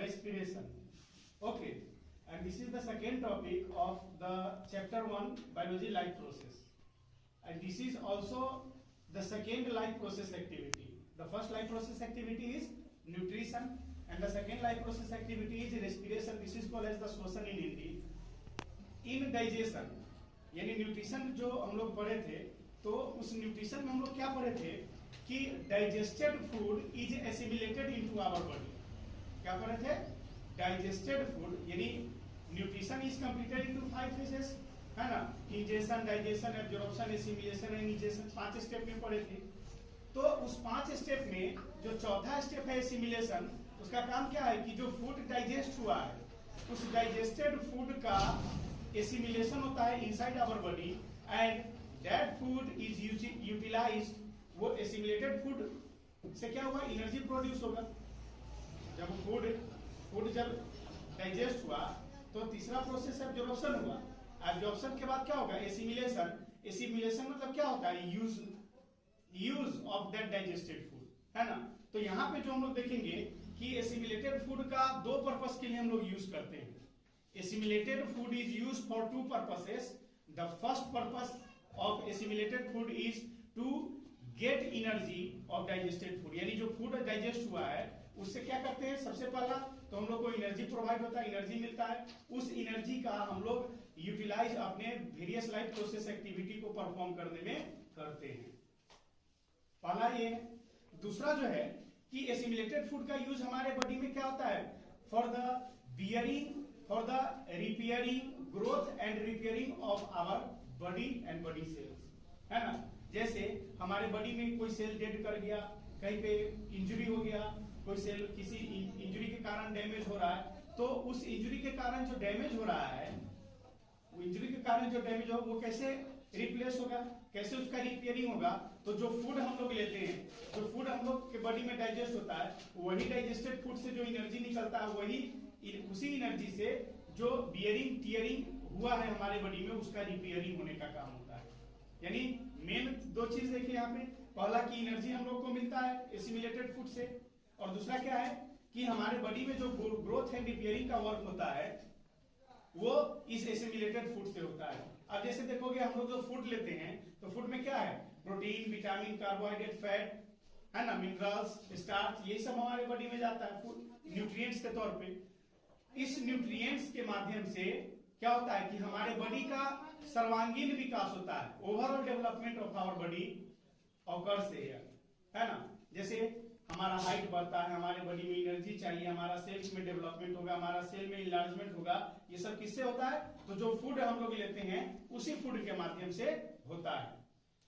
respiration. Okay, and this is the second topic of the chapter 1 biology life process, and this is also the second life process activity. The first life process activity is nutrition and the second life process activity is respiration. This is called as the श्वसन in Hindi. In digestion यानी nutrition जो हम लोग पढ़े थे, तो उस nutrition में हम लोग क्या पढ़े थे कि digested food is assimilated into our body. क्या पढ़े थे? डाइजेस्टेड फूड यानी nutrition is completed into 5 phases, है ना. Ingestion, digestion, absorption, assimilation and ingestion 5 step में पढ़े थे. तो उस 5 स्टेप में जो चौथा स्टेप है एसिमिलेशन, उसका काम क्या है कि जो फूड डाइजेस्ट हुआ है उस डाइजेस्टेड फूड का एसिमिलेशन होता है inside our body and that food is utilised. वो एसिमिलेटेड फूड से क्या होगा? एनर्जी प्रोड्यूस होगा. जब फूड जब डाइजेस्ट हुआ तो तीसरा प्रोसेस एब्जॉर्प्शन हुआ. एब्जॉर्प्शन के बाद क्या होगा? एसिमिलेशन. एसिमिलेशन मतलब क्या होता है? Use of that digested food, है ना. तो यहाँ पे जो हम लोग देखेंगे कि एसिमिलेटेड फूड का 2 पर्पस के लिए हम लोग यूज करते हैं. Assimilated food is use for 2 purposes. The first purpose of assimilated food is to get energy of digested food. यानी जो फूड डाइजेस्ट हुआ है उससे क्या करते हैं? सबसे पहला तो हम लोग को एनर्जी प्रोवाइड होता है, एनर्जी मिलता है. उस एनर्जी का हम लोग यूटिलाइज अपने वेरियस लाइफ प्रोसेस एक्टिविटी को परफॉर्म करने में करते हैं. पहला ये है. दूसरा जो है कि एसिमिलेटेड फूड का यूज हमारे बॉडी में क्या होता है? For the bearing, for the repairing, growth and repairing of our body and body cells, है ना. जैसे हमारे बॉडी में कोई सेल डेड कर गया, कहीं पे इंजरी हो गया, कोई सेल किसी इंजरी के कारण डैमेज हो रहा है, तो उस इंजरी के कारण जो डैमेज हो रहा है, वो इंजरी के कारण जो डैमेज हो वो कैसे रिप्लेस होगा, कैसे उसका रिपेयरिंग होगा? तो जो फूड हम लोग लेते हैं, जो फूड हम लोग के बॉडी में डाइजेस्ट होता है, वही डाइजेस्टेड फूड से जो एनर्जी निकलता है, वही उसी एनर्जी से जो बियरिंग टीयरिंग हुआ है हमारे बॉडी में उसका रिपेयरिंग होने का काम होता है. यानी मेन 2 चीज देखिए यहाँ पे. पहला की एनर्जी हम लोग को मिलता है एसिमिलेटेड फूड से, और दूसरा क्या है कि हमारे बॉडी में जो ग्रोथ एंड रिपेयरिंग का वर्क होता है वो इस एसिमिलेटेड फूड से होता है. अब जैसे देखोगे हम लोग जो फूड लेते हैं तो फूड में क्या है? प्रोटीन, विटामिन, कार्बोहाइड्रेट, फैट, है ना, मिनरल्स, स्टार्च, ये सब हमारे बॉडी में जाता है फूड न्यूट्रिएंट्स के तौर पे. इस न्यूट्रिएंट्स के माध्यम से क्या होता है कि हमारे बॉडी का सर्वांगीण विकास होता है. Overall development of our body occurs here, है ना. जैसे हमारा हाइट बढ़ता है, हमारे बॉडी में एनर्जी चाहिए, हमारा सेल्स में डेवलपमेंट होगा, हमारा सेल में इनलार्जमेंट होगा. ये सब किससे होता है? तो जो फूड हम लोग लेते हैं उसी फूड के माध्यम से होता है.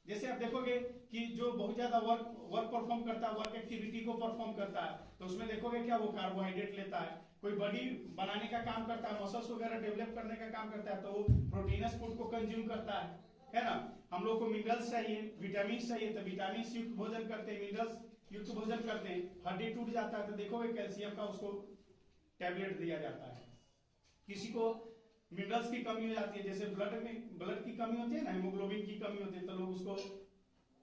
जैसे आप देखोगे कि जो बहुत ज्यादा वर्क परफॉर्म करता है, वर्क एक्टिविटी को परफॉर्म करता है, तो उसमें देखोगे क्या वो कार्बोहाइड्रेट लेता है. कोई बॉडी बनाने का काम करता है, मसल्स वगैरह डेवलप करने का काम करता है, तो वो प्रोटीनस फूड को कंज्यूम करता है ना. हम लोग को मिनरल्स चाहिए, विटामिन चाहिए, तो विटामिन युक्त भोजन करते हैं, मिनरल्स युक्त भोजन करते हैं. हड्डी टूट जाता है तो देखोगे कैल्शियम का उसको टैबलेट दिया जाता है. किसी को मिनरल्स की कमी हो जाती है, जैसे ब्लड की कमी होती है ना, हेमोग्लोबिन की कमी होती है, तो लोग उसको,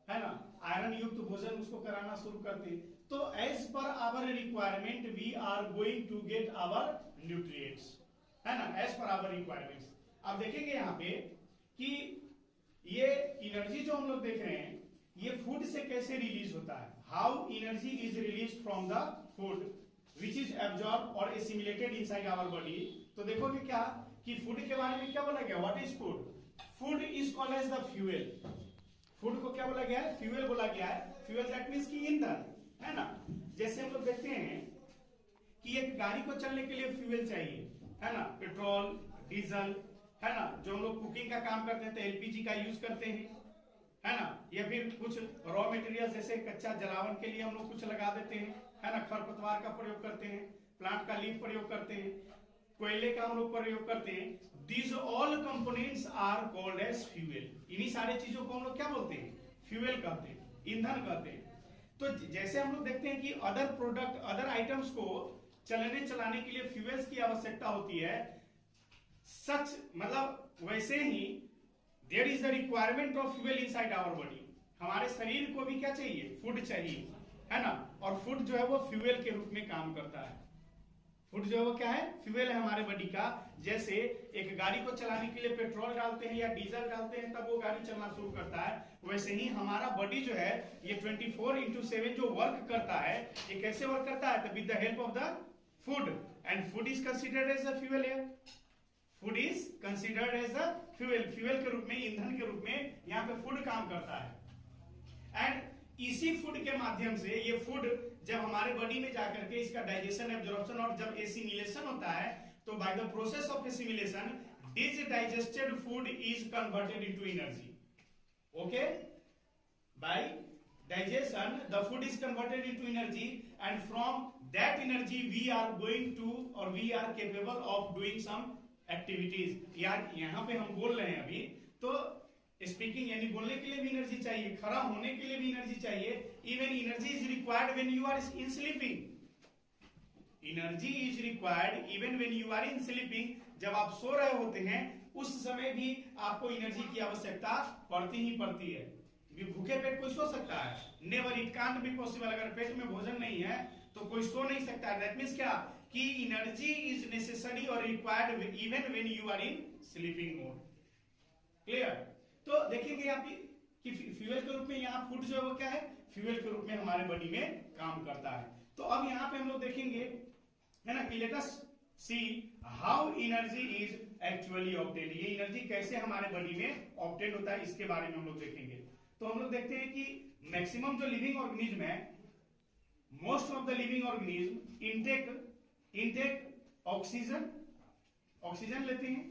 है ना, आयरन युक्त भोजन उसको कराना शुरू करते हैं. तो as per our requirement we are going to get our nutrients, है ना, एज पर आवर रिक्वायरमेंट्स. आप देखेंगे यहाँ पे कि ये एनर्जी जो हम लोग देख रहे हैं ये फूड से कैसे रिलीज होता है. How energy is release from the food which is absorb और एसिमिलेटेड इनसाइड आवर बॉडी. तो देखोगे क्या कि फूड के बारे में क्या बोला गया? What is food? Food is called as the fuel. Food को क्या बोला गया है? फ्यूएल बोला गया है. फ्यूएल दैट मींस कि ईंधन, है ना. जैसे हम लोग देखते हैं कि एक गाड़ी को चलने के लिए फ्यूएल चाहिए, है ना, पेट्रोल, डीजल, है ना. जो हम लोग कुकिंग का काम करते हैं तो एलपीजी का यूज करते हैं, है ना. या फिर कुछ रॉ मटेरियल जैसे कच्चा जलावन के लिए हम लोग कुछ लगा देते हैं, है ना. खरपतवार का प्रयोग करते हैं, प्लांट का लीफ प्रयोग करते हैं, कोयले का हम लोग प्रयोग करते हैं. These all components are called as fuel. इन्हीं सारे चीजों को हम लोग क्या बोलते हैं? फ्यूएल कहते हैं, ईंधन कहते हैं. तो जैसे हम लोग देखते हैं कि अदर प्रोडक्ट, अदर आइटम्स को चलाने के लिए फ्यूएल्स की आवश्यकता होती है, सच मतलब वैसे ही there is the requirement of fuel inside our body. हमारे शरीर को भी क्या चाहिए? फूड चाहिए, है ना. और फूड जो है वो फ्यूएल के रूप में काम करता है. फूड जो है वो क्या है, फ्यूल है हमारे बॉडी का। जैसे एक गाड़ी को चलाने के लिए पेट्रोल डालते हैं या डीजल डालते हैं तब वो गाड़ी चलना शुरू करता है, वैसे ही हमारा बॉडी जो है ये 24/7 जो वर्क करता है, ये कैसे वर्क करता है, with the help of the food, and food is considered as a fuel है। Food is considered as a fuel, fuel के रूप में, ईंधन के रूप में यहाँ पे फूड काम करता है। एंड इसी फूड के माध्यम से ये फूड जब हमारे बॉडी में जाकर के इसका डाइजेशन, एब्जॉर्प्शन और जब एसिमिलेशन होता है, तो by the process of assimilation this digested food is converted into energy. Okay, by digestion the food is converted into energy, and from that energy we are going to or we are capable of doing some activities। यार यहाँ पे हम बोल रहे हैं अभी, तो speaking यानी बोलने के लिए भी एनर्जी चाहिए, खड़ा होने के लिए भी एनर्जी चाहिए। Even energy is required when you are in sleeping, energy is required even when you are in sleeping, जब आप सो रहे होते हैं उस समय भी आपको एनर्जी की आवश्यकता पड़ती ही पड़ती है। भूखे पेट कोई सो सकता है? Never, it can't be possible. अगर पेट में भोजन नहीं है तो कोई सो नहीं सकता है। दैट मींस क्या कि एनर्जी इज नेसेसरी और required even when you are in sleeping mode. Clear? तो देखेंगे यहाँ पे कि फ्यूल के रूप में यहाँ फूड जो है वो क्या है, फ्यूल के रूप में हमारे बॉडी में काम करता है। तो अब यहाँ पे हम लोग देखेंगे, है ना, कि let us see how energy is actually obtained. ये एनर्जी कैसे हमारे बॉडी में ऑब्टेन होता है, इसके बारे में हम लोग देखेंगे। तो हम लोग देखते हैं कि मैक्सिमम जो लिविंग ऑर्गेनिज्म है, most of the living organism intake oxygen लेते हैं,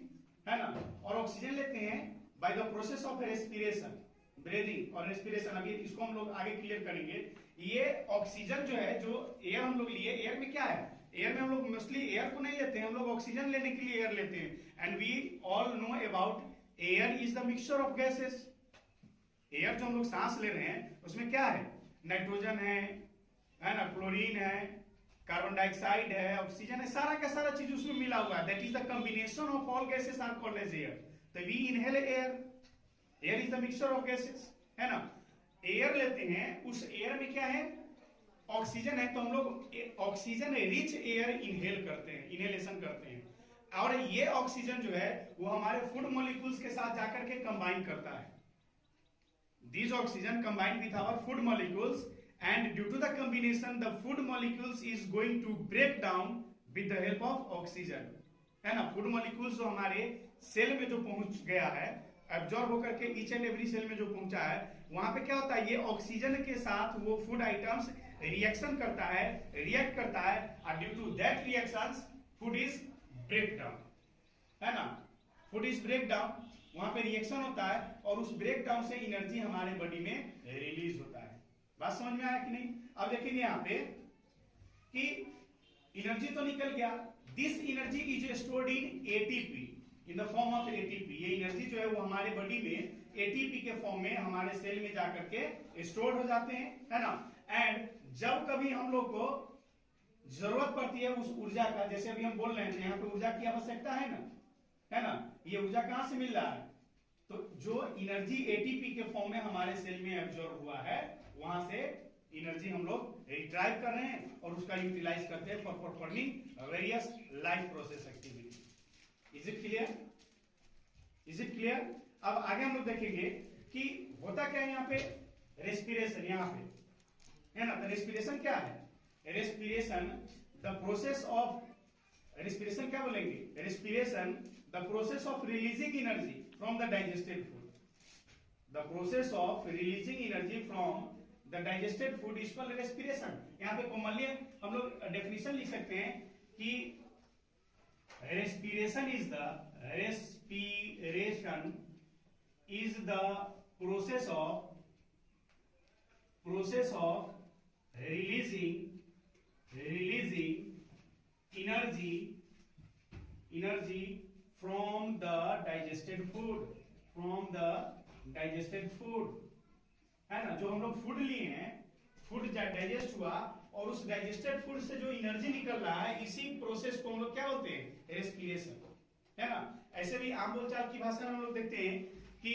है ना, और ऑक्सीजन लेते हैं bye the process of respiration, breathing और रेस्पिरेशन। अभी इसको हम लोग आगे क्लियर करेंगे। ये ऑक्सीजन जो है, जो एयर हम लोग लिए, एयर में क्या है, एयर में हम लोग मोस्टली एयर को नहीं लेते हैं, हम लोग ऑक्सीजन लेने के लिए एयर लेते हैं। And we all know about air is the mixture of gases. Air जो हम लोग सांस ले रहे हैं उसमें क्या है, नाइट्रोजन है ना, क्लोरीन है, कार्बन डाइऑक्साइड है, ऑक्सीजन है, सारा का सारा चीज उसमें मिला हुआ है। That is the combination of all gases are called as air. तो we inhale air, air is the mixture of gases, है ना। एयर लेते हैं, उस एयर में क्या है, ऑक्सीजन है, तो हम लोग ऑक्सीजन रिच एयर इनहेल करते हैं, इनहेलेशन करते हैं। और ये ऑक्सीजन जो है वो हमारे फूड मॉलिक्यूल्स के साथ जाकर के कंबाइन करता है। These oxygen combined with our food molecules, and due to the combination the food molecules is going to break down with the help of oxygen, है ना। फूड मॉलिक्यूल्स जो हमारे सेल में जो पहुंच गया है, एब्जॉर्ब होकर के ईच एंड एवरी सेल में जो पहुंचा है, वहां पे क्या होता है, ये ऑक्सीजन के साथ वो फूड आइटम्स रिएक्शन करता है, रिएक्ट करता है, और due to that reactions food is break down, है ना। फूड इज ब्रेक डाउन, वहां पे रिएक्शन होता है और उस ब्रेक डाउन से एनर्जी हमारे बॉडी में रिलीज होता है। बात समझ में आया कि नहीं? अब देखेंगे यहाँ पे कि एनर्जी तो निकल गया, this energy is stored in ATP, in the form of ATP. ये एनर्जी जो है वो हमारे बॉडी में एटीपी के फॉर्म में हमारे सेल में जाकर के स्टोर हो जाते हैं, है ना। एंड जब कभी हम लोग को जरूरत पड़ती है उस ऊर्जा का, जैसे अभी हम बोल रहे हैं यहाँ पे ऊर्जा की आवश्यकता है ना, है ना, ये ऊर्जा कहां से मिल रहा है, तो जो एनर्जी एटीपी के फॉर्म में हमारे सेल में एब्जॉर्ब हुआ है, वहां से एनर्जी हम लोग रिट्राइव कर रहे हैं और उसका यूटिलाइज करते हैं for performing various life process activity. Is it clear? Is it clear? अब आगे हम लोग देखेंगे कि होता क्या है यहाँ पे, रेस्पिरेशन, यहाँ पे, है ना। तो रेस्पिरेशन क्या है, respiration the process of, respiration क्या बोलेंगे, respiration the process of releasing energy from the digested food, the process of releasing energy from the digested food is called respiration। यहाँ पे कॉमनली हम लोग डेफिनेशन लिख सकते हैं कि respiration is the process of releasing energy from the digested food, है ना। जो हम लोग फूड लिए हैं, फूड डाइजेस्ट हुआ और उस डाइजेस्टेड फूड से जो एनर्जी निकल रहा है, इसी प्रोसेस को हम लोग क्या बोलते हैं, रेस्पिरेशन, है ना। ऐसे भी आम बोलचाल की भाषा में हम लोग देखते हैं कि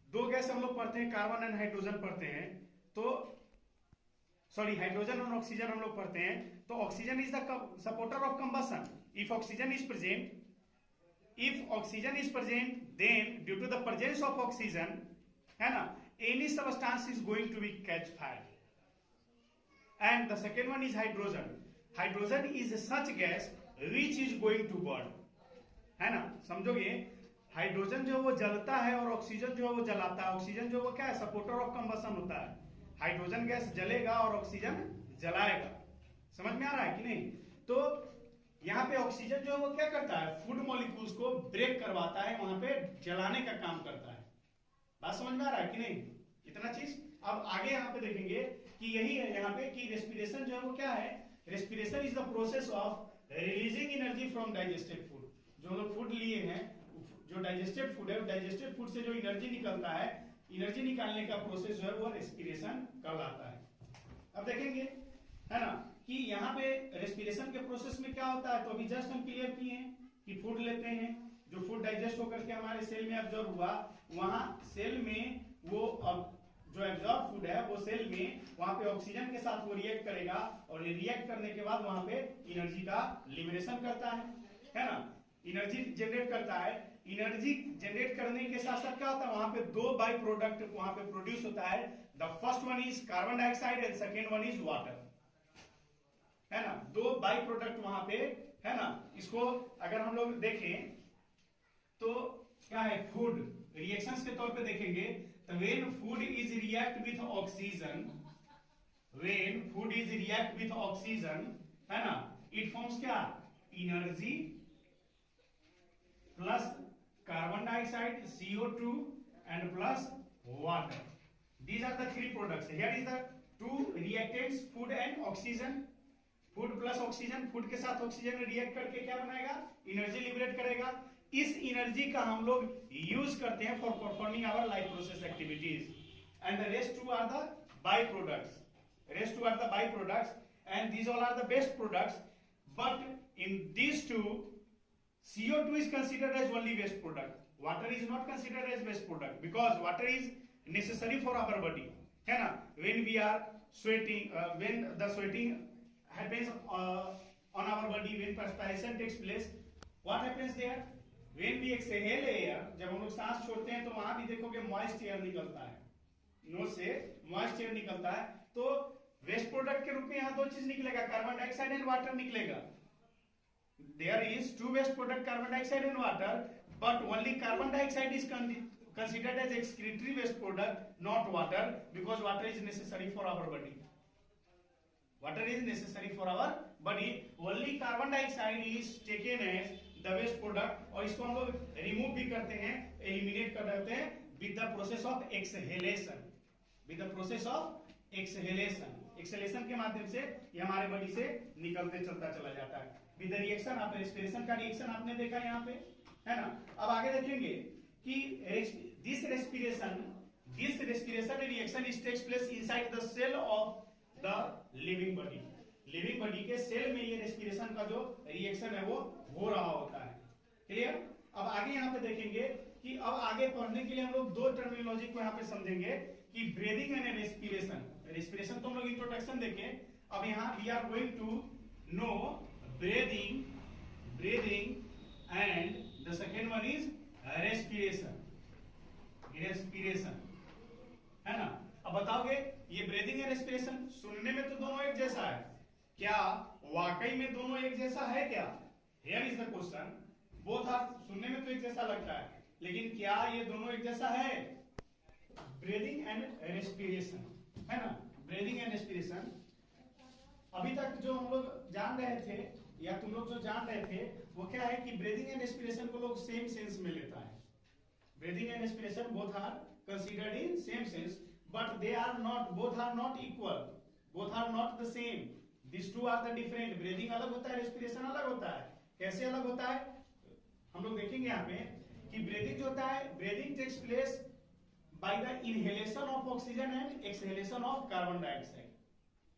दो गैस हम लोग पढ़ते हैं, कार्बन एंड हाइड्रोजन पढ़ते हैं, तो सॉरी हाइड्रोजन और ऑक्सीजन हम लोग पढ़ते हैं, तो oxygen is the supporter of combustion. If oxygen is present then due to the presence of oxygen, है ना, any substance is going to be catch fire. And the second one is hydrogen. Hydrogen is such gas which is going to burn, है ना, समझोगे. Hydrogen जो है वो जलता है और ऑक्सीजन जो है वो जलाता है. ऑक्सीजन जो है वो क्या है, सपोर्टर ऑफ कंबशन होता है. हाइड्रोजन गैस जलेगा और ऑक्सीजन जलाएगा. समझ में आ रहा है कि नहीं. तो यहाँ पे ऑक्सीजन जो है वो क्या करता है, फूड मॉलिक्यूल्स को ब्रेक करवाता है, वहां पे जलाने का काम करता है. बात समझ में आ रहा है कि नहीं, इतना चीज. अब आगे यहाँ पे देखेंगे कि यही है यहाँ पे कि रेस्पिरेशन जो है वो क्या है. Respiration is the process of releasing energy from digested food. जो हम लोग फूड लिए हैं, जो डाइजेस्टेड फूड है, डाइजेस्टेड फूड से जो एनर्जी निकलता है, एनर्जी निकालने का प्रोसेस जो है वो रेस्पिरेशन कहलाता है. अब देखेंगे, है ना, कि यहाँ पे रेस्पिरेशन के प्रोसेस में क्या होता है. तो अभी जस्ट हम क्लियर किए हैं कि फूड लेते हैं, जो फूड डाइजेस्ट होकर के हमारे सेल में एब्जॉर्ब हुआ, वहां सेल में वो अब जो एब्जॉर्ब फूड है वो सेल में वहां पे ऑक्सीजन के साथ वो रिएक्ट करेगा और रिएक्ट करने के बाद वहां पे एनर्जी का लिबरेशन करता है ना, एनर्जी जनरेट करता है. एनर्जी जनरेट करने के साथ साथ क्या होता है, वहां पे दो बाई प्रोडक्ट वहां पे प्रोड्यूस होता है. The first one is carbon dioxide and second one is water, है ना. दो बाई प्रोडक्ट वहां पे, है ना. इसको अगर हम लोग देखें तो क्या है, फूड रिएक्शंस के तौर पे देखेंगे तो when food is react with oxygen, when food is react with oxygen, है ना, इट फॉर्म्स क्या, energy plus carbon dioxide CO2 and plus water. These are the three products. Here is the two reactants, food and oxygen. Food plus oxygen, food के साथ oxygen react करके क्या बनाएगा, energy liberate करेगा. इस energy का हम लोग यूज करते हैं for performing our life process activities. And the rest two are the by products. Rest two are the by products and these all are the best products. But in these two, CO2 is considered as only waste product. Water is not considered as waste product because water is necessary for our body, है ना. When we are sweating, when the sweating happens on our body, when perspiration takes place, what happens there? When we exhale air, जब हम लोग सांस छोड़ते हैं तो वहां भी देखोगे moist air निकलता है, नोज से moist air निकलता है. तो वेस्ट प्रोडक्ट के रूप में यहाँ दो चीज निकलेगा, कार्बन डाइऑक्साइड एंड वाटर निकलेगा. There is two waste product, carbon dioxide and water, but only carbon dioxide is considered as excretory waste product, not water, because water is necessary for our body. Water is necessary for our body. Only carbon dioxide is taken as the waste product, और इसको हम लोग remove भी करते हैं, eliminate कर देते हैं with the process of exhalation. With the process of exhalation. Exhalation के माध्यम से ये हमारे बॉडी से निकलते चलता चला जाता है. विद रिएक्शन, आप रेस्पिरेशन का रिएक्शन आपने देखा यहाँ पे, है ना. अब आगे देखेंगे कि this respiration reaction is takes place inside the cell of the living body. Living body के सेल में ये रेस्पिरेशन का जो रिएक्शन है वो हो रहा होता है. क्लियर. अब आगे यहाँ पे देखेंगे कि अब आगे पढ़ने के लिए हम लोग दो टर्मिनोलॉजी को यहाँ पे समझेंगे कि ब्रीदिंग एंड रेस्पिरेशन. रेस्पिरेशन तो हम लोग इंट्रोडक्शन देखें. अब यहाँ we are going to know breathing and the second one is respiration, है ना. अब बताओगे ये ब्रीदिंग एंड रेस्पिरेशन सुनने में तो दोनों एक जैसा है, क्या वाकई में दोनों एक जैसा है क्या? Here is the question. Both are, सुनने में तो एक जैसा लगता है, लेकिन क्या ये दोनों एक जैसा है? ब्रीदिंग एंड रेस्पिरेशन, है ना. ब्रीदिंग एंड रेस्पिरेशन अभी तक जो हम लोग जान रहे थे या तुम लोग जो जान रहे थे वो क्या है कि ब्रीदिंग एंड रेस्पिरेशन को लोग सेम सेंस में लेता है. Breathing and respiration both are considered in same sense, but they are not, both are not equal, both are not the same. This two are the different. Breathing अलग होता है, respiration अलग होता है. कैसे अलग होता है हम लोग देखेंगे यहाँ पे कि ब्रीदिंग जो होता है, breathing takes place by the inhalation of oxygen and exhalation of carbon dioxide,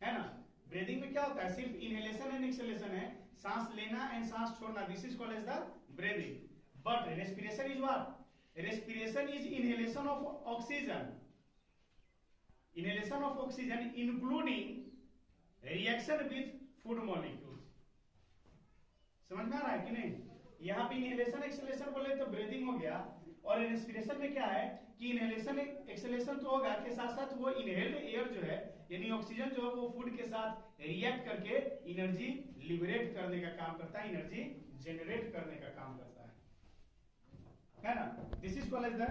है ना. ब्रीदिंग में क्या होता है, सिर्फ इनहेलेशन एंड एक्सहेलेशन है, सांस लेना एंड सांस छोड़ना. This is called as the breathing. But respiration is what? Respiration is inhalation of oxygen. Inhalation of oxygen including reaction with food molecules. समझ में आ रहा है कि नहीं? यहाँ पे इनहेलेशन एक्सहेलेशन बोले तो ब्रीदिंग हो गया, और रेस्पिरेशन में क्या है कि इनहेलेशन एक्सहेलेशन तो होगा के साथ साथ वो इनहेल्ड एयर जो है यानी ऑक्सीजन जो है वो फूड के साथ रिएक्ट करके एनर्जी लिबरेट करने का काम करता है, एनर्जी जनरेट करने का काम करता है ना। This is called as the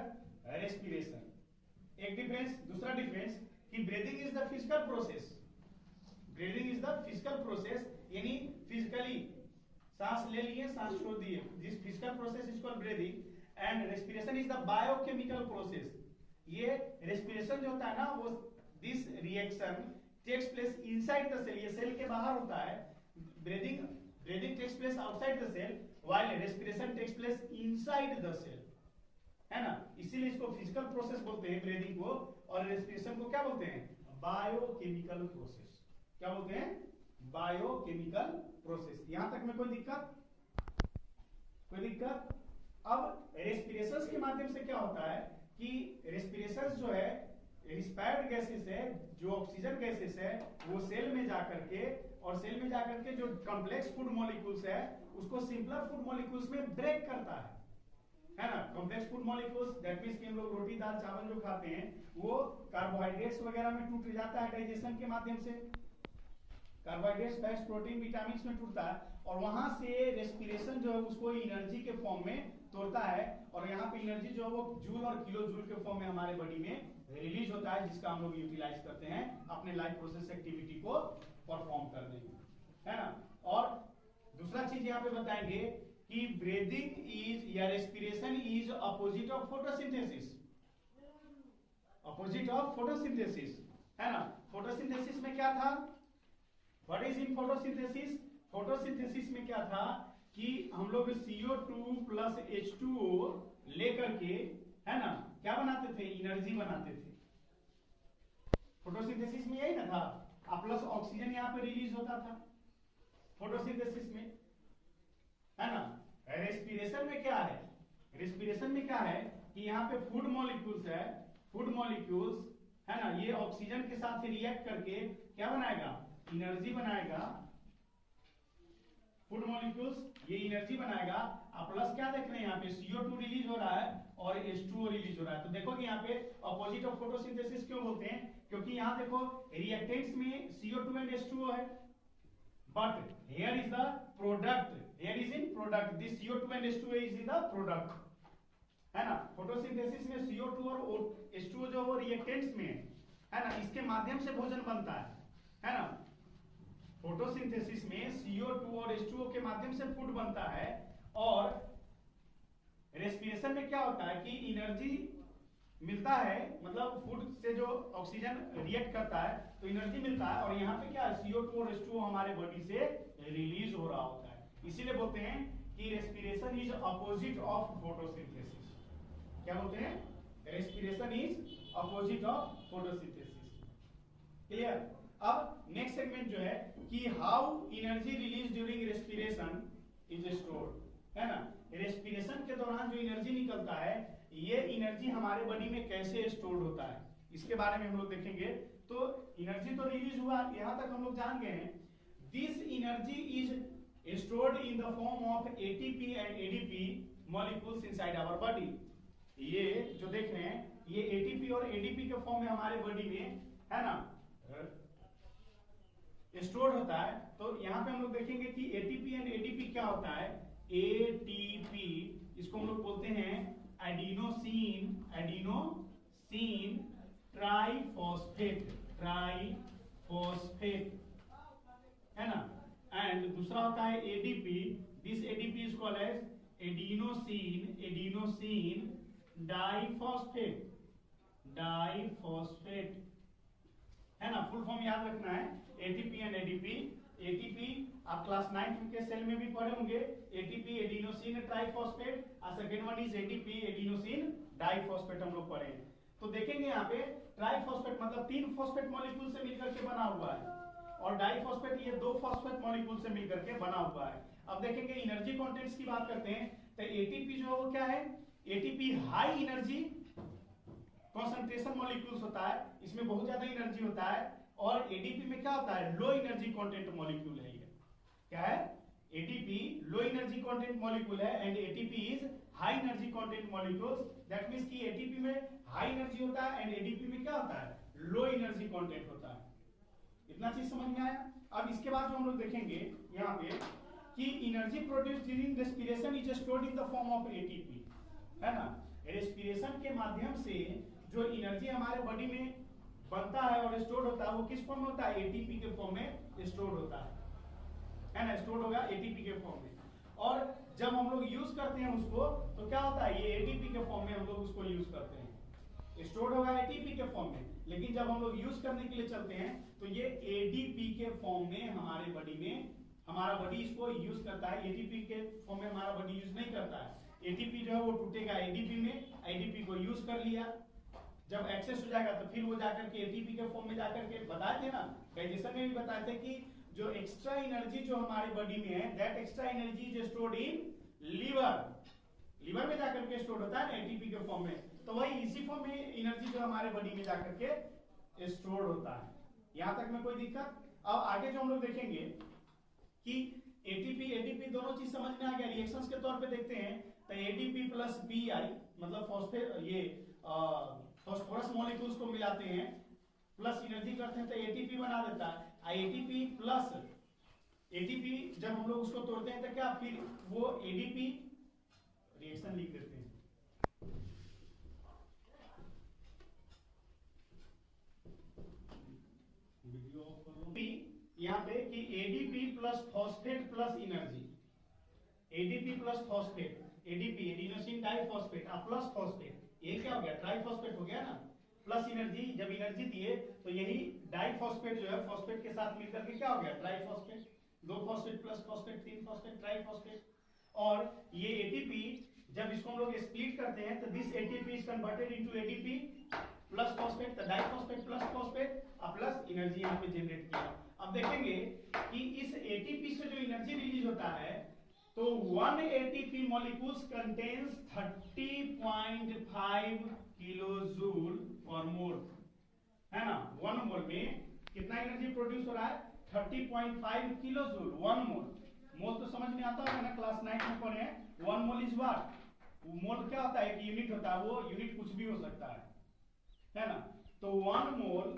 respiration. एक डिफरेंस, दूसरा डिफरेंस कि breathing is the physical process, breathing is the physical process यानी फिजिकली सांस ले लिए सांस छोड़ दिए, this physical process is called breathing, and respiration is the biochemical process. ये रेस्पिरेशन जो होता है ना वो this reaction takes place inside the cell, ये सेल के बाहर होता है। Breathing takes place outside the cell while respiration takes place inside the cell, है ना। इसीलिए इसको फिजिकल प्रोसेस बोलते हैं ब्रीदिंग को, और रेस्पिरेशन को क्या बोलते हैं? Biochemical process. क्या बोलते हैं? Biochemical process. यहां तक में कोई दिक्कत? कोई दिक्कत? अब रेस्पिरेशन के माध्यम से क्या होता है कि रेस्पिरेशन जो है इंस्पायर्ड गैसेस है, जो ऑक्सीजन गैसेस है वो सेल में जाकर के, और सेल में जाकर के जो कॉम्प्लेक्स फूड मॉलिक्यूल्स है उसको सिंपलर फूड मॉलिक्यूल्स में ब्रेक करता है ना। Complex food molecules that means कि हम लोग रोटी दाल चावल जो खाते हैं वो कार्बोहाइड्रेट्स वगैरह में टूट जाता है डाइजेशन के माध्यम से, कार्बोहाइड्रेट्स फैट्स प्रोटीन विटामिन में टूटता है, और वहां से रेस्पिरेशन जो है उसको एनर्जी के फॉर्म में तोड़ता है, और यहाँ पे एनर्जी जो है वो जूल और किलो जूल के फॉर्म में हमारे बॉडी में रिलीज होता है, जिसका हम लोग यूटिलाइज करते हैं अपने लाइफ प्रोसेस एक्टिविटी को परफॉर्म करने में, है ना। और दूसरा चीज यहाँ पे बताएंगे कि ब्रीदिंग इज या respiration is opposite of photosynthesis, opposite of photosynthesis, है ना। फोटोसिंथेसिस में क्या था? What is in photosynthesis? Photosynthesis में क्या था कि हम लोग CO2 प्लस H2O लेकर के, है ना, क्या बनाते थे? एनर्जी बनाते थे। फोटोसिंथेसिस में यही ना था, प्लस ऑक्सीजन यहाँ पे रिलीज होता था फोटोसिंथेसिस में, है ना। रेस्पिरेशन में क्या है? रेस्पिरेशन में क्या है कि यहाँ पे फूड मॉलिक्यूल्स है, फूड मॉलिक्यूल्स, है ना, ये ऑक्सीजन के साथ रिएक्ट करके क्या बनाएगा? एनर्जी बनाएगा। फूड मॉलिक्यूल्स ये एनर्जी बनाएगा, आप प्लस क्या देख रहे हैं यहाँ पे CO2 रिलीज हो रहा है और H2O रिलीज हो रहा है। तो देखो कि यहाँ पे अपोजिट ऑफ फोटोसिंथेसिस क्यों बोलते हैं? क्योंकि यहाँ देखो रिएक्टेंट्स में CO2 एंड H2O है, but here is the product, here is in product, this CO2 and H2O is in the product, है ना। फोटोसिंथेसिस में CO2 और H2O जो वो रिएक्टेंट्स में है ना, इसके माध्यम से भोजन बनता है ना। फोटोसिंथेसिस में CO2 और H2O के माध्यम से फूड बनता है, और रेस्पिरेशन में क्या होता है कि एनर्जी मिलता है, मतलब फूड से जो ऑक्सीजन रिएक्ट करता है तो एनर्जी मिलता है, और यहाँ पे क्या है? CO2 और H2O हमारे बॉडी से रिलीज हो रहा होता है। इसीलिए बोलते हैं कि respiration is opposite of photosynthesis. क्या बोलते हैं? Respiration is opposite of photosynthesis. Clear? अब नेक्स्ट सेगमेंट जो है कि how energy release during respiration is stored, है ना। रेस्पिरेशन के दौरान जो एनर्जी निकलता है ये एनर्जी हमारे बॉडी में कैसे स्टोर्ड होता है, इसके बारे में हम लोग देखेंगे। तो एनर्जी तो रिलीज हुआ, यहां तक हम लोग जान गए हैं। This energy is stored in the form of ATP and ADP molecules inside our body. ये जो देख रहे हैं ये ATP और ADP के फॉर्म में हमारे बॉडी में, है ना, स्टोर होता है। तो यहाँ पे हम लोग देखेंगे कि ATP एंड ADP क्या होता है। ATP इसको हम लोग बोलते हैं एडिनोसिन, एडिनोसिन ट्राइफॉस्फेट, ट्राइफॉस्फेट, है ना। एंड दूसरा होता है ADP, this ADP is called as adenosine, adenosine diphosphate, diphosphate, है ना। फुल फॉर्म याद रखना है ATP एंड ADP। ATP आप क्लास 9 के सेल में भी पढ़े होंगे, ATP एडिनोसिन ट्राइफॉस्फेट, और second one is ADP adenosine diphosphate हम लोग पढ़े। तो देखेंगे यहाँ पे ट्राइफॉस्फेट मतलब 3 फॉस्फेट मॉलिक्यूल से मिलकर के बना हुआ है, और डाइफॉस्फेट ये 2 फॉस्फेट मॉलिक्यूल से मिलकर के बना हुआ है। अब देखेंगे एनर्जी कंटेंट्स की बात करते हैं तो ATP जो है वो क्या है? ATP high energy concentration molecules होता है, इसमें बहुत ज्यादा एनर्जी होता है, और ADP में क्या होता है? लो एनर्जी कंटेंट मॉलिक्यूल है ये। क्या है, ATP low energy content molecule है and ATP is high energy content molecules. That means कि एटीपी में हाई एनर्जी होता है एंड एडीपी में क्या होता है, लो एनर्जी कंटेंट होता है। इतना चीज समझ में आया। अब इसके बाद जो हम लोग देखेंगे यहाँ पे कि energy produce during respiration is stored in the form of ATP, है ना। रेस्पिरेशन के माध्यम से जो एनर्जी हमारे बॉडी में बनता है और स्टोर होता है वो किस फॉर्म में होता है, एटीपी के फॉर्म में स्टोर होता है ना, स्टोर होगा एटीपी के फॉर्म में। और जब हम लोग यूज करते हैं उसको तो क्या होता है, ये एटीपी के फॉर्म में हम लोग उसको यूज करते हैं, स्टोर होगा एटीपी के फॉर्म में। लेकिन जब हम लोग यूज करने के लिए चलते हैं तो ये एडीपी के फॉर्म में हमारे बॉडी में, हमारा बॉडी इसको यूज करता है। एटीपी के फॉर्म में हमारा बॉडी यूज नहीं करता है। एटीपी जो है वो टूटेगा एडीपी में, एडीपी को यूज कर लिया, जब एक्सेस हो जाएगा तो फिर वो जाकर के एटीपी के फॉर्म में जाकर के, बताए थे ना डाइजेशन में भी बताए थे कि जो एक्स्ट्रा एनर्जी जो हमारी बॉडी में है, that extra energy is stored in liver, liver में जाकर के स्टोर होता है ना एटीपी के फॉर्म में। तो वही इसी फॉर्म में एनर्जी जो हमारे बॉडी में जाकर के स्टोर होता है। यहां तक में कोई दिक्कत। अब आगे जो हम लोग देखेंगे कि एटीपी एडीपी दोनों चीज समझ में आ गया। रिएक्शंस के तौर पे देखते हैं तो एडीपी प्लस बीआई मतलब फॉस्फेट, ये फॉस्फोरस मॉलिक्यूल्स को मिलाते हैं, प्लस एनर्जी करते हैं तो एटीपी बना देता है। एटीपी प्लस एटीपी जब हम लोग उसको तोड़ते हैं तो क्या, फिर वो एडीपी रिएक्शन लिख देते हैं। यहाँ पे कि ADP plus phosphate plus energy, ADP plus phosphate, ADP adenosine diphosphate plus phosphate, ये क्या हो गया, ट्राइफॉस्फेट हो गया ना, प्लस एनर्जी। जब एनर्जी दिए तो यही डाइफॉस्फेट जो है फॉस्फेट के साथ मिलकर के क्या हो गया, triphosphate. 2 phosphate plus phosphate 3 phosphate triphosphate. और ये एटीपी जब इसको हम लोग स्प्लिट करते हैं तो this ATP is converted into ADP plus phosphate, तो diphosphate plus phosphate plus energy यहाँ पे जनरेट किया। अब देखेंगे कि इस एटीपी से जो एनर्जी रिलीज होता है तो 1 एटीपी मॉलिक्यूल्स कंटेन्स 30.5 किलोजूल पर मोल, है ना। 1 मोल में कितना एनर्जी प्रोड्यूस हो रहा है, 30.5 किलोजूल 1 मोल। मोल तो समझ में आता होगा ना, क्लास 9 में पढ़े हैं। 1 मोल इज व्हाट, मोल क्या होता है, एक यूनिट होता है, वो यूनिट कुछ भी हो सकता है ना। तो 1 mole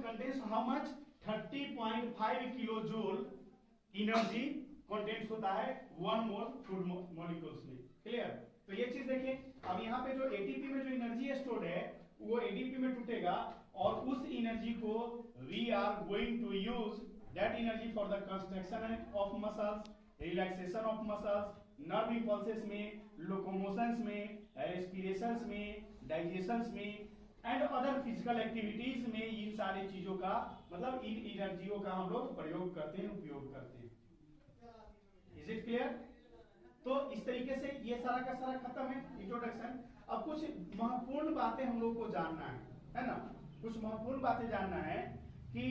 contains how much, 30.5 kilojoule energy contents होता है 1 मोल फूड मॉलिक्यूल्स में। क्लियर। तो ये चीज देखिए। अब यहाँ पे जो एटीपी में जो एनर्जी स्टोर्ड है वो एडीपी में टूटेगा और उस एनर्जी को we are going to use that energy for the construction of muscles, relaxation of muscles, nerve impulses में, लोकोमोशंस में, रेस्पिरेशंस में, डाइजेशंस में एंड अदर फिजिकल एक्टिविटीज में। इन सारी चीजों का मतलब इन एनर्जियों का हम लोग प्रयोग करते हैं, उपयोग करते हैं। Is it clear. तो इस तरीके से ये सारा का सारा खत्म है इंट्रोडक्शन। अब कुछ महत्वपूर्ण बातें हम लोग को जानना है ना। कुछ महत्वपूर्ण बातें जानना है कि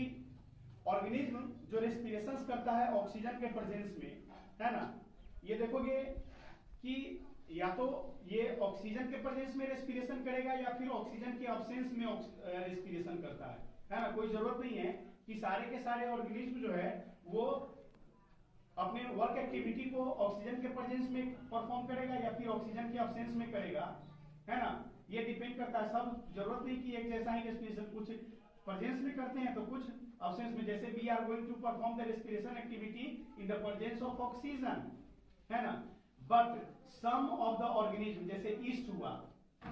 ऑर्गेनिज्म जो रेस्पिरेशन करता है ऑक्सीजन के प्रेजेंस में, है ना। ये देखोगे कि या तो ये ऑक्सीजन के प्रेजेंस में रेस्पिरेशन करेगा या फिर ऑक्सीजन के अब्सेंस में रेस्पिरेशन करता है ना। कोई जरूरत नहीं है कि सारे के सारे ऑर्गेनिज्म जो है वो अपने वर्क एक्टिविटी को ऑक्सीजन के प्रेजेंस में परफॉर्म करेगा या फिर ऑक्सीजन के अब्सेंस में करेगा, है ना। ये डिपेंड करता है। सब जरूरत नहीं कि एक जैसा ही रेस्पिरेशन, कुछ प्रेजेंस में करते हैं तो कुछ अब्सेंस में। जैसे we are going to perform the respiration activity in the presence of oxygen, है ना। But some of the organism जैसे ईस्ट हुआ,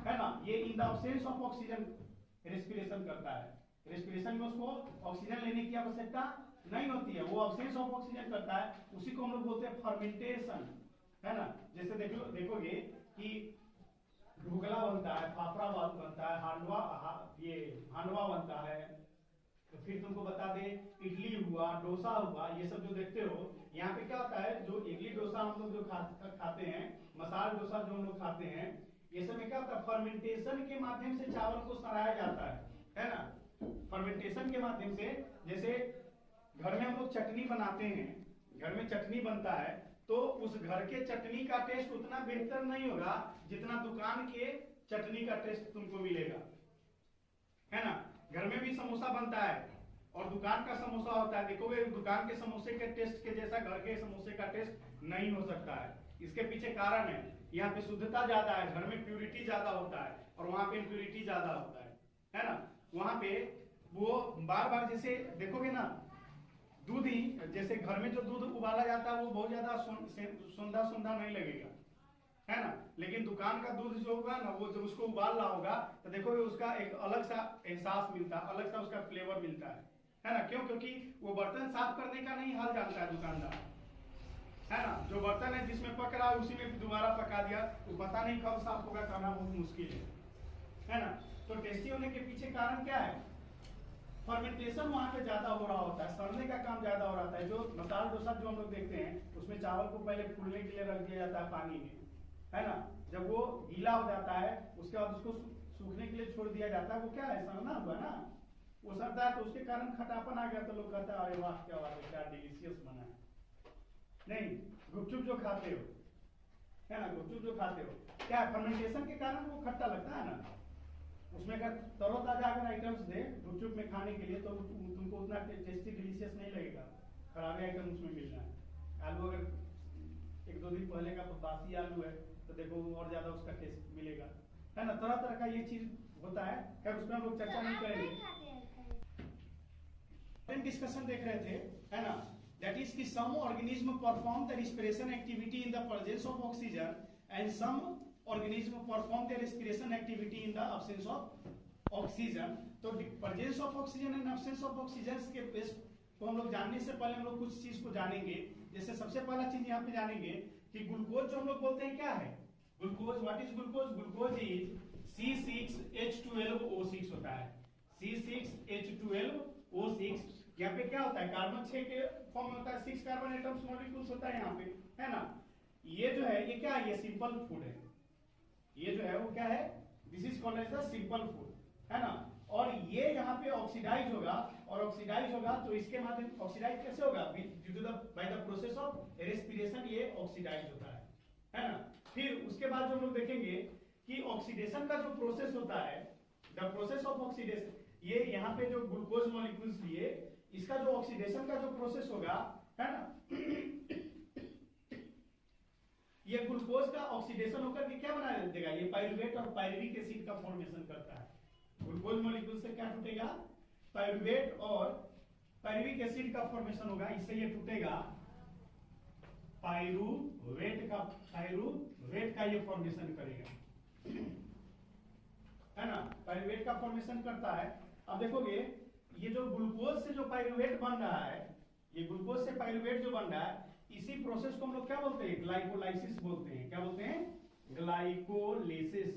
है ना, ये in the absence of oxygen respiration करता है। रेस्पिरेशन में उसको ऑक्सीजन लेने की आवश्यकता नहीं होती है, वो अब्सेंस ऑफ ऑक्सीजन करता है। उसी को हम लोग बोलते हैं फर्मेंटेशन, है ना। जैसे देखोगे कि ढोकला बनता है, फाफड़ा बनता है, हांडवा बनता है, तो फिर तुमको बता दे इडली हुआ, डोसा हुआ, ये सब जो देखते हो यहाँ पे क्या होता है, जो इडली डोसा हम लोग जो खाते हैं, मसाला डोसा जो हम लोग खाते हैं, ये सब में क्या होता है, फर्मेंटेशन के माध्यम से चावल को सड़ाया जाता है ना। फर्मेंटेशन के माध्यम से, जैसे घर में हम लोग चटनी बनाते हैं, घर में चटनी बनता है तो उस घर के चटनी का टेस्ट उतना बेहतर नहीं होगा जितना दुकान के चटनी का टेस्ट तुमको मिलेगा, है ना। घर में भी समोसा बनता है और दुकान का समोसा होता है, देखोगे दुकान के समोसे के टेस्ट के जैसा घर के समोसे का टेस्ट नहीं हो सकता है। इसके पीछे कारण है, यहाँ पे शुद्धता ज्यादा है, घर में प्यूरिटी ज्यादा होता है और वहां पे इम्प्यूरिटी ज्यादा होता है ना। वहां पे वो बार बार जैसे देखोगे ना, दूध ही जैसे घर में जो दूध उबाला जाता है वो बहुत ज्यादा सुंदर सुंदर नहीं लगेगा, है ना। लेकिन दुकान का दूध जो होगा ना, वो जब उसको उबाल रहा होगा तो देखोगे उसका एक अलग सा एहसास मिलता है, अलग सा उसका फ्लेवर मिलता है ना। क्यों? क्योंकि वो बर्तन साफ करने का नहीं हाल जानता है दुकानदार, है ना। जो बर्तन है जिसमें पक रहा है उसी में दोबारा पका दिया, वो पता नहीं कब साफ होगा, करना बहुत मुश्किल है ना। तो टेस्टी होने के पीछे कारण क्या है? फर्मेंटेशन वहां पे ज्यादा हो रहा होता है, सड़ने का काम ज्यादा हो रहा है। जो मसाला डोसा जो हम लोग देखते हैं उसमें चावल को पहले फूलने के लिए रख दिया जाता है पानी में, है ना। जब वो गीला हो जाता है उसके बाद उसको सूखने के लिए छोड़ दिया जाता है, वो क्या है, सड़ना हुआ ना, वो सड़ता है तो उसके कारण खटापन आ गया, तो लोग कहते हैं अरे वाह क्या बात है, क्या डिलीशियस बना है। नहीं, गुपचुप जो खाते हो, है ना, गुपचुप जो खाते हो, क्या है, फर्मेंटेशन के कारण वो खट्टा लगता है ना। उसमें अगर तरोताजा अगर आइटम्स दे गुपचुप में खाने के लिए तो तुमको उतना टेस्टी डिलीशियस नहीं लगेगा, खराबे आइटम उसमें मिलना है। आलू अगर 1-2 दिन पहले का बासी आलू है तो देखो और ज्यादा उसका टेस्ट मिलेगा, है ना। तरह तरह का ये चीज होता है, खैर उसमें हम लोग चर्चा नहीं करेंगे। डिस्कशन देख रहे थे, है ना, दैट इज कि some organism perform the respiration activity in the presence of oxygen and some organism perform the respiration activity in the absence of oxygen. तो presence of oxygen and absence of oxygen के base को हम लोग जानने से पहले हम लोग कुछ चीज को जानेंगे। जैसे सबसे पहला चीज यहाँ पे जानेंगे कि ग्लूकोज जो हम लोग बोलते हैं क्या है। Glucose, what is glucose? Glucose is C6H12O6 होता है, C6H12O6। यहाँ पे क्या होता है, कार्बन 6 के फॉर्म में होता है, 6 कार्बन एटम्स मॉलिक्यूल्स होता है यहाँ पे, है ना। ये जो है ये क्या है, ये सिंपल फूड है, ये जो है वो क्या है, this is called as the simple food, है ना। और ये यहाँ पे ऑक्सीडाइज होगा, और ऑक्सीडाइज होगा तो इसके माध्यम ऑक्सीडाइज कैसे होगा, due to the by the process of respiration ये ऑक्सीडाइज होता है ना। फिर उसके बाद जो हम लोग देखेंगे कि ऑक्सीडेशन का जो प्रोसेस होता है, द प्रोसेस ऑफ ऑक्सीडेशन, ये यहाँ पे जो ग्लूकोज मॉलिक्यूल्स लिए इसका जो ऑक्सीडेशन का जो प्रोसेस होगा, है ना, ये ग्लूकोज का ऑक्सीडेशन होकर के क्या बना देगा, ये पाइरुवेट और पायरुविक एसिड का फॉर्मेशन करता है। ग्लूकोज मॉलिक्यूल से क्या टूटेगा, पाइरुवेट और पायरुविक एसिड का फॉर्मेशन होगा, इससे ये टूटेगा पाइरुवेट का ये फॉर्मेशन करेगा, है ना, पाइरुवेट का फॉर्मेशन करता है। अब देखोगे ये जो ग्लूकोज से जो पाइरुवेट बन रहा है, ये ग्लूकोज से पाइरुवेट जो बन रहा है, इसी प्रोसेस को हम लोग क्या बोलते हैं, ग्लाइकोलाइसिस बोलते हैं। क्या बोलते हैं, ग्लाइकोलाइसिस।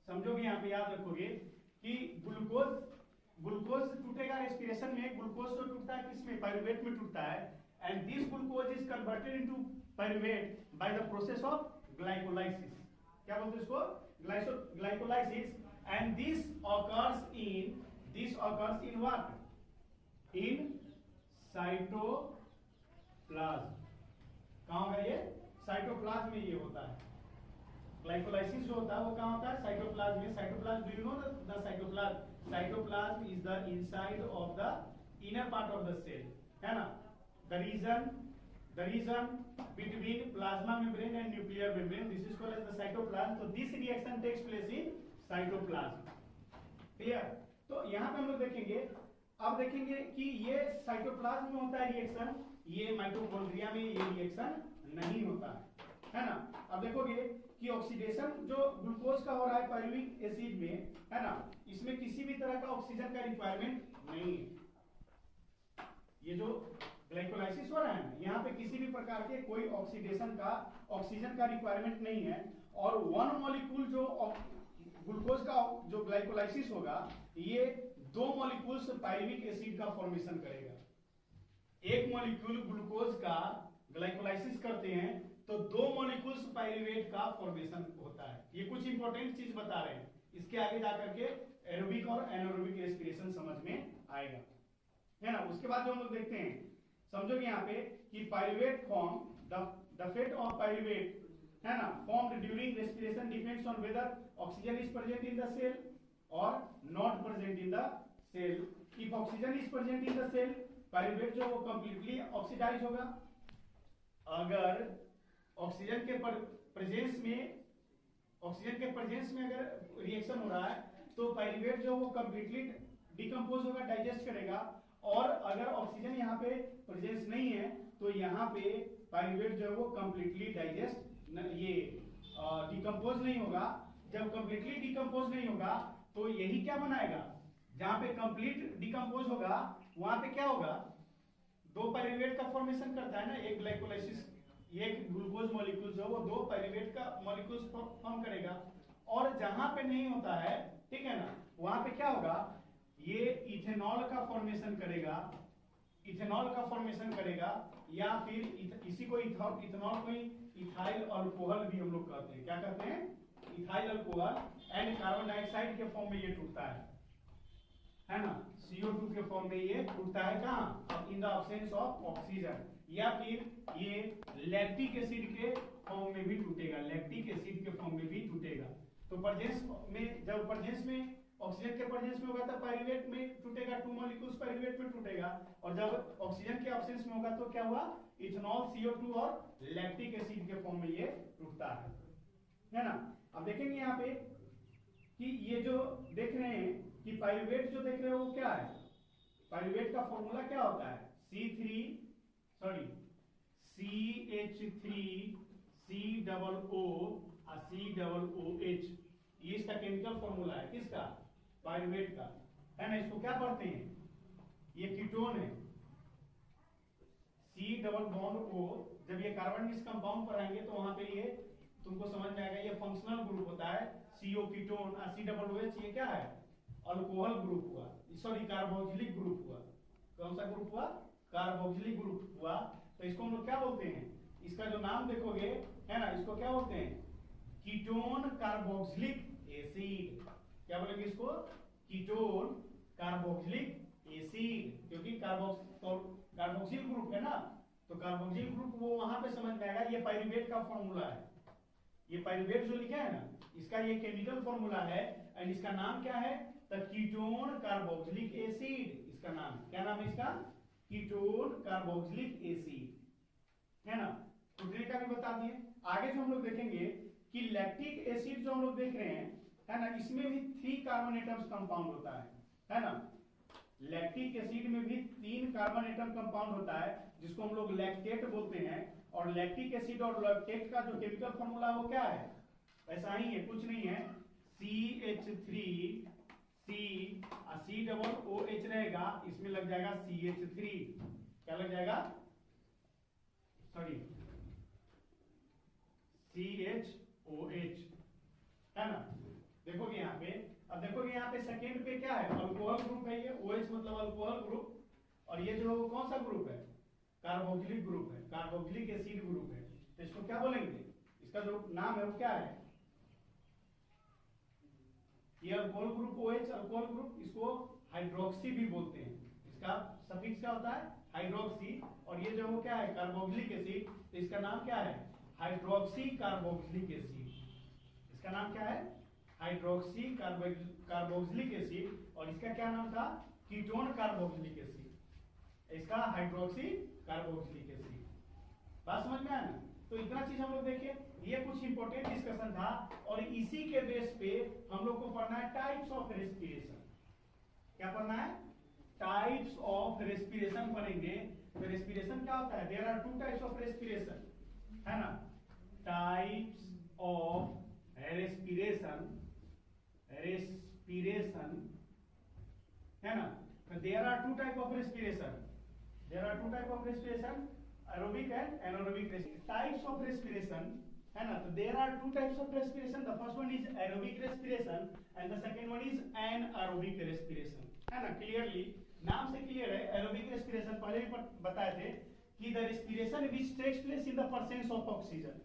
समझोगे यहाँ पे, याद रखोगे कि ग्लूकोज टूटेगा रेस्पिरेशन में, ग्लूकोज तो टूटता है किसमें, पाइरुवेट में टूटता है, and this glucose is converted into pyruvate bye the process of glycolysis. क्या बोलते हैं इसको, glycolysis. And this occurs in what, in cytoplasm. कहाँ होगा ये, साइटोप्लाज्म में ये होता है। ग्लाइकोलाइसिस जो होता है वो कहाँ होता है, साइटोप्लाज्म में। Cytoplasm, do you know the cytoplasm? Cytoplasm is the inside of the inner part of the cell, है ना। The region between plasma membrane and nuclear membrane, this is called as the cytoplasm. So this reaction takes place in cytoplasm. Clear? तो यहाँ पे हम लोग देखेंगे, अब देखेंगे कि ये साइटोप्लाज्म में होता है रिएक्शन, ये माइटोकॉन्ड्रिया में ये रिएक्शन नहीं होता है ना। अब देखोगे कि ऑक्सीडेशन जो ग्लूकोज का हो रहा है पायरुविक एसिड में, है ना, इसमें किसी भी तरह का ऑक्सीजन का रिक्वायरमेंट नहीं है। ये जो ग्लाइकोलाइसिस हो रहा है ना, यहाँ पे किसी भी प्रकार के कोई ऑक्सीजन का रिक्वायरमेंट नहीं है। और वन मॉलिक्यूल जो ग्लूकोज का जो ग्लाइकोलाइसिस होगा, ये 2 मॉलिक्यूल्स पायरुविक एसिड का फॉर्मेशन करेगा। एक मॉलिक्यूल ग्लूकोज का ग्लाइकोलाइसिस करते हैं तो 2 मॉलिक्यूल्स पायरुवेट का फॉर्मेशन होता है। ये कुछ इंपॉर्टेंट चीज बता रहे हैं, इसके आगे जाकर के एरोबिक और एनारोबिक रेस्पिरेशन समझ में आएगा, है ना। उसके बाद जो हम लोग देखते हैं, समझोगे यहाँ पे कि pyruvate form, the fate of pyruvate, है ना, formed during respiration depends on whether oxygen is present in the cell और not present in the cell. If oxygen is present in the cell, pyruvate जो वो completely oxidise होगा। अगर oxygen के presence में अगर रिएक्शन हो रहा है तो पाइरुवेट जो वो कंप्लीटली डिकम्पोज होगा, डाइजेस्ट करेगा। और अगर ऑक्सीजन यहाँ पे प्रेजेंस नहीं है तो यहाँ पे पाइरुवेट जो है वो कंप्लीटली डिकम्पोज नहीं होगा। जब कंप्लीटली डिकम्पोज नहीं होगा तो यही क्या बनाएगा, जहां पे कंप्लीट डिकम्पोज होगा वहां पे क्या होगा, दो पाइरुवेट का फॉर्मेशन करता है ना, एक ग्लाइकोलाइसिस, एक ग्लूकोज मॉलिक्यूल जो वो दो पाइरुवेट का मॉलिक्यूल्स फॉर्म करेगा। और जहां पे नहीं होता है, ठीक है ना, वहां पे क्या होगा, ये इथेनॉल का फॉर्मेशन करेगा, या फिर इसी को इथेनॉल को इथाइल अल्कोहल भी हम लोग कहते हैं। क्या कहते हैं, ethyl alcohol. And carbon dioxide के फॉर्म में ये टूटता है ना, CO2 के फॉर्म में ये टूटता है। कहां, इन द अब्सेंस ऑफ ऑक्सीजन। या फिर ये लैक्टिक एसिड के फॉर्म में भी टूटेगा, तो प्रेजेंस में, जब प्रेजेंस में ऑक्सीजन के प्रेजेंस में होगा तो पाइरुवेट में टूटेगा, टू मॉलिक्यूल्स पाइरुवेट में टूटेगा। और जब ऑक्सीजन के एब्सेंस में होगा तो क्या हुआ, इथेनॉल, CO2 और लैक्टिक एसिड के फॉर्म में ये टूटता है ना। अब देखेंगे यहाँ पे कि ये जो देख रहे हैं कि पाइरुवेट जो देख रहे हो वो क्या है, पाइरुवेट का फॉर्मूला क्या होता है, CH3COOH, ये इसका केमिकल फॉर्मूला है, किसका, पाइरुवेट का, है ना। इसको क्या पढ़ते हैं, ये कीटोन है, C डबल बॉन्ड O। जब ये कार्बन इस कंपाउंड पर आएंगे तो वहां पे ये तुमको समझ में आएगा, ये फंक्शनल ग्रुप होता है, CO कीटोन, C OH, ये क्या है, अल्कोहल ग्रुप हुआ, सॉरी कार्बोक्सिलिक ग्रुप हुआ। कौन सा ग्रुप हुआ, कार्बोक्सिलिक ग्रुप हुआ। तो इसको हम लोग क्या बोलते हैं, इसका जो नाम देखोगे, है ना, इसको क्या बोलते हैं, कीटोन कार्बोक्सिलिक एसिड। क्या बोलेंगे इसको, कीटोन कार्बोक्सिलिक एसिड, क्योंकि कार्बोक्सिल ग्रुप है ना, तो कार्बोक्सिल ग्रुप वो वहां पे समझ में आएगा। ये पाइरुवेट का फॉर्मूला है, ये पाइरुवेट जो लिखा है ना, इसका ये केमिकल फॉर्मूला है। एंड इसका नाम क्या है, द कीटोन कार्बोक्सिलिक एसिड। इसका नाम क्या, नाम है इसका, कीटोन कार्बोक्सिलिक एसिड, है ना। टूटने का भी बता दिए। आगे जो हम लोग देखेंगे कि लैक्टिक एसिड जो हम लोग देख रहे हैं, है ना, इसमें भी 3 कार्बन एटम्स कंपाउंड होता है ना। लैक्टिक एसिड में भी 3 कार्बन एटम कंपाउंड होता है, जिसको हम लोग लैक्टेट बोलते हैं। और लैक्टिक एसिड और लैक्टेट का जो केमिकल फॉर्मूला वो क्या है, ऐसा ही है, कुछ नहीं है, CH3C OH रहेगा, इसमें लग जाएगा CH3, क्या लग जाएगा, सॉरी CHOH, है ना। देखोगे यहाँ पे, अब देखोगे यहाँ पे सेकेंड पे क्या है, अल्कोहल ग्रुप है, ये OH मतलब अल्कोहल ग्रुप। और ये जो कौन सा ग्रुप है, कार्बोक्सिलिक ग्रुप है, कार्बोक्सिलिक एसिड ग्रुप है। तो इसको क्या बोलेंगे, इसका जो नाम है वो क्या है, ये alcohol group OH alcohol group, इसको हाइड्रोक्सी भी बोलते हैं। इसका सफिक्स क्या होता है, हाइड्रोक्सी। और ये जो वो क्या है, कार्बोक्सिलिक एसिड, तो इसका नाम क्या है, हाइड्रोक्सी कार्बोक्सिलिक एसिड। इसका नाम क्या है, हाइड्रोक्सी कार्बोक्सिलिक एसिड। और इसका क्या नाम था, कीटोन कार्बोक्सिलिक एसिड। इसका हाइड्रोक्सी कार्बोक्सिलिक एसिड। बात समझ में आया ना। तो इतना चीज हम लोग देखे, ये कुछ इंपॉर्टेंट डिस्कशन था। और इसी के बेस पे हम लोग को पढ़ना है टाइप्स ऑफ रेस्पिरेशन। क्या पढ़ना है, टाइप्स ऑफ रेस्पिरेशन पढ़ेंगे। तो रेस्पिरेशन क्या होता है, there are 2 types of respiration, है ना। टाइप्स ऑफ रेस्पिरेशन है ना। तो there are 2 type of respiration, aerobic and anaerobic respiration. Types of respiration, है ना। तो there are 2 types of respiration, the first one is aerobic respiration and the second one is anaerobic respiration, है ना। Clearly नाम से clear है, aerobic respiration पहले भी बताए थे कि the respiration which takes place in the presence of oxygen,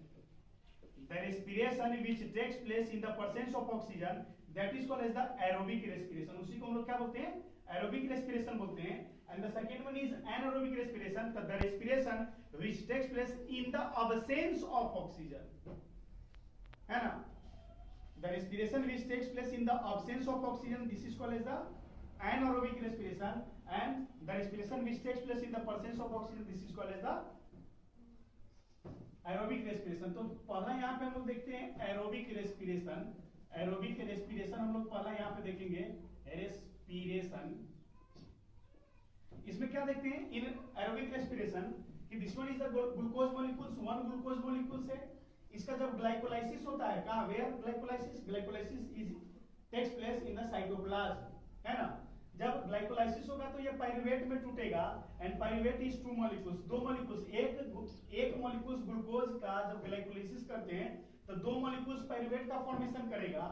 the respiration which takes place in the presence of oxygen, that is called as the aerobic respiration। उसी को हम लोग क्या बोलते हैं, aerobic respiration बोलते हैं। and the second one is anaerobic respiration, the respiration which takes place in the absence of oxygen, है ना। the respiration which takes place in the absence of oxygen, this is called as the anaerobic respiration and the respiration which takes place in the presence of oxygen, this is called as the aerobic respiration. तो पहला यहाँ पे हम लोग देखते हैं aerobic respiration. aerobic respiration हम लोग पहला यहाँ पे देखेंगे respiration. इसमें क्या देखते हैं इन aerobic respiration कि this one is the glucose molecules, one glucose molecules है. इसका जब ग्लाइकोलाइसिस होता है कहाँ, where glycolysis is takes place in the cytoplasm, है ना. जब ग्लाइकोलाइसिस होगा तो ये पाइरुवेट में टूटेगा and pyruvate is two molecules, दो मॉलिक्यूल्स, एक मॉलिक्यूल्स ग्लूकोज का जब ग्लाइकोलाइसिस करते हैं तो दो मॉलिक्यूल्स पाइरुवेट का फॉर्मेशन करेगा.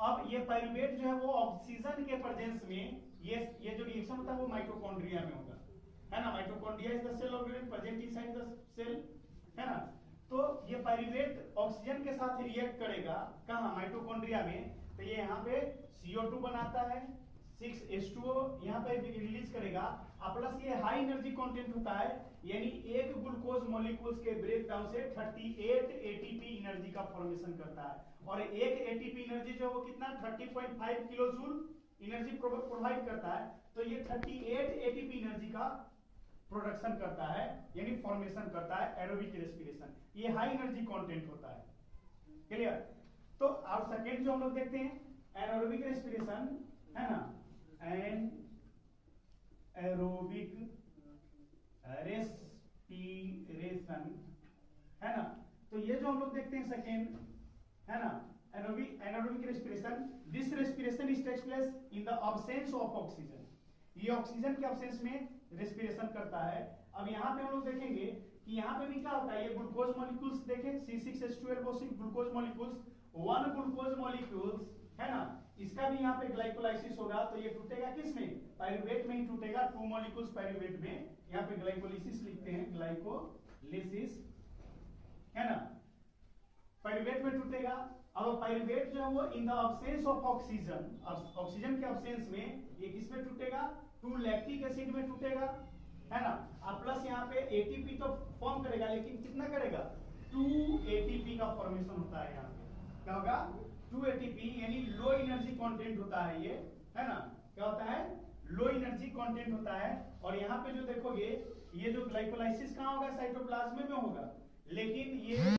अब ये पाइरुवेट जो है वो ऑक्सीजन के प्रेजेंस में ये जो रिएक्शन होता है वो माइटोकॉन्ड्रिया में होगा, है ना. Mitochondria is the cell organelle present inside the cell, है ना. तो ये पाइरुवेट ऑक्सीजन के साथ रिएक्ट करेगा कहाँ, माइटोकॉन्ड्रिया में. तो ये यहाँ पे CO2 बनाता है, 6H2O यहाँ पे रिलीज करेगा, प्लस ये हाई एनर्जी कंटेंट होता है, यानी एक ग्लूकोज मॉलिक्यूल्स के ब्रेकडाउन से 38 ATP एनर्जी का फॉर्मेशन करता है. और एक ATP एनर्जी जो वो कितना 30.5 किलो जूल एनर्जी प्रोवाइड करता है. तो ये 38 ATP एनर्जी का प्रोडक्शन करता है, यानी फॉर्मेशन करता है एरोबिक रेस्पिरेशन. ये हाई एनर्जी कंटेंट होता है. क्लियर. तो अब सेकेंड जो हम लोग देखते हैं एरोबिक रेस्पिरेशन, है ना. एरोबिक रेस्पिरेशन, है ना. तो ये जो हम लोग देखते हैं सेकेंड, है ना, aerobic respiration. This respiration is takes place in the absence of oxygen. ये ऑक्सीजन के अब्सेंस में रेस्पिरेशन करता है. अब यहाँ पे हम लोग देखेंगे कि यहाँ पे भी क्या होता है, ये ग्लूकोज मॉलिक्यूल्स देखें, C6H12O6 glucose molecules, one glucose molecules, है ना. इसका भी यहाँ पे ग्लाइकोलाइसिस होगा तो ये टूटेगा किसमें, पाइरुवेट में ही टूटेगा. टू मॉलिक्यूल्स पाइरुवेट में, यहाँ पे ग्लाइकोलिसिस लिखते हैं, ग्लाइकोलिसिस, है ना. पाइरुवेट में टूटेगा. अब पाइरुवेट जो है वो इन the absence of oxygen, oxygen के अब्सेंस में ये किसमें टूटेगा, 2 लैक्टिक एसिड में टूटेगा, है ना. अब प्लस यहाँ पे ATP तो फॉर्म करेगा, लेकिन कितना करेगा, 2 ATP का फॉर्मेशन होता है. यहाँ पे क्या होगा, 2 ATP, यानी लो एनर्जी कंटेंट होता है ये, है ना. क्या होता है, लो एनर्जी कंटेंट होता है. और यहाँ पे जो देखोगे ये जो ग्लाइकोलाइसिस कहाँ होगा, साइटोप्लाज्म में होगा, लेकिन ये